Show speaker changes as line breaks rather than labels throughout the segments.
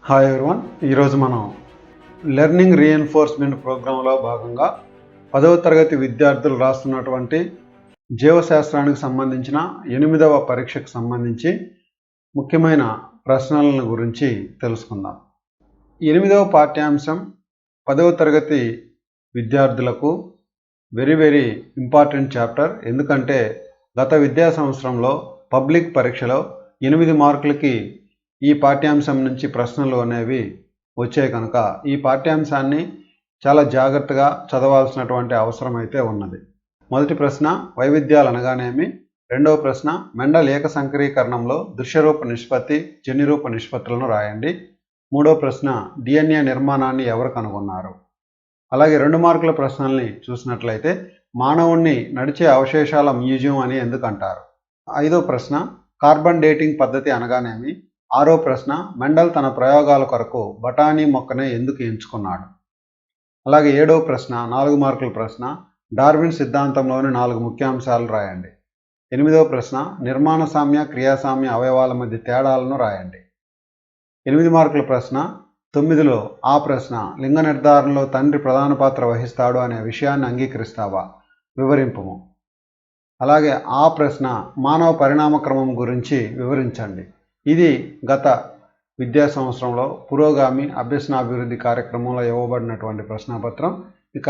Hi everyone. ఈరోజు మనం learning reinforcement ప్రోగ్రాంలో భాగంగా 10వ తరగతి విద్యార్థులు రాస్తున్నటువంటి జీవశాస్త్రానికి సంబంధించిన 8వ పరీక్షకు సంబంధించి ముఖ్యమైన ప్రశ్నలను గురించి తెలుసుకుందాం. 8వ పాఠ్యాంశం 10వ తరగతి విద్యార్థులకు వెరీ ఇంపార్టెంట్ చాప్టర్. ఎందుకంటే గత విద్యా సంవత్సరంలో పబ్లిక్ పరీక్షలో 8 మార్కులకి ఈ పాఠ్యాంశం నుంచి ప్రశ్నలు అనేవి వచ్చాయి కనుక ఈ పాఠ్యాంశాన్ని చాలా జాగ్రత్తగా చదవాల్సినటువంటి అవసరం అయితే ఉన్నది. మొదటి ప్రశ్న వైవిధ్యాలు అనగానేమి, రెండవ ప్రశ్న మెండల్ ఏకసంకరీకరణంలో దృశ్యరూప నిష్పత్తి జన్యురూప నిష్పత్తులను రాయండి. మూడవ ప్రశ్న డిఎన్ఏ నిర్మాణాన్ని ఎవరు కనుగొన్నారు. అలాగే 2 మార్కుల ప్రశ్నల్ని చూసినట్లయితే మానవుణ్ణి నడిచే అవశేషాల మ్యూజియం అని ఎందుకు అంటారు. ఐదవ ప్రశ్న కార్బన్ డేటింగ్ పద్ధతి అనగానేమి. ఆరో ప్రశ్న మెండల్ తన ప్రయోగాల కొరకు బఠానీ మొక్కనే ఎందుకు ఎంచుకున్నాడు. అలాగే 7వ ప్రశ్న 4 మార్కుల ప్రశ్న డార్విన్ సిద్ధాంతంలోని 4 ముఖ్యాంశాలు రాయండి. 8వ ప్రశ్న నిర్మాణ సామ్య క్రియాసామ్య అవయవాల మధ్య తేడాలను రాయండి. 8 మార్కుల ప్రశ్న 9లో ఆ ప్రశ్న లింగ నిర్ధారణలో తండ్రి ప్రధాన పాత్ర వహిస్తాడు అనే విషయాన్ని అంగీకరిస్తావా, వివరింపుము. అలాగే ఆ ప్రశ్న మానవ పరిణామ క్రమం గురించి వివరించండి. ఇది గత విద్యా సంవత్సరంలో పురోగామి అభ్యసనాభివృద్ధి కార్యక్రమంలో ఇవ్వబడినటువంటి ప్రశ్నపత్రం. ఇక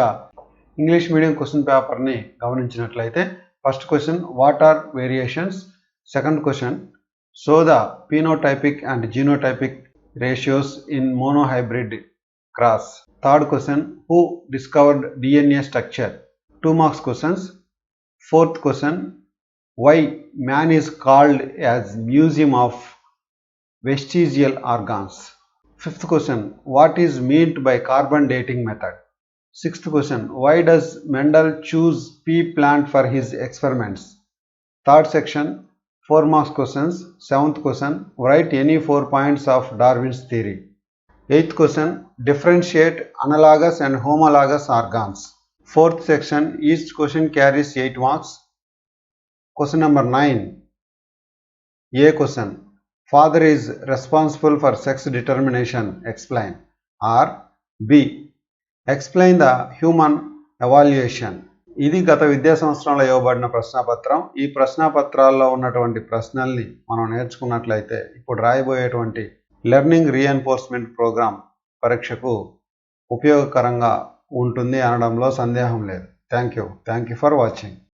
ఇంగ్లీష్ మీడియం క్వశ్చన్ పేపర్ని గమనించినట్లయితే first question what are variations, second question show the phenotypic and genotypic ratios in monohybrid cross, third question who discovered DNA structure, 2 marks questions. Fourth question why man is called as museum of vestigial organs. Fifth question what is meant by carbon dating method. Sixth question why does Mendel choose pea plant for his experiments. Third section 4 marks questions. Seventh question write any 4 points of Darwin's theory. Eighth question differentiate analogous and homologous organs. Fourth section each question carries 8 marks. Question number 9. A question father is responsible for sex determination, explain. Or B explain the human evaluation. ఇది గత విద్యా సంవత్సరంలో ఇవ్వబడిన ప్రశ్నాపత్రం. ఈ ప్రశ్నాపత్రాల్లో ఉన్నటువంటి ప్రశ్నల్ని మనం నేర్చుకున్నట్లయితే ఇప్పుడు రాయబోయేటువంటి learning reinforcement programme పరీక్షకు ఉపయోగకరంగా ఉంటుంది అనడంలో సందేహం లేదు. Thank you for watching.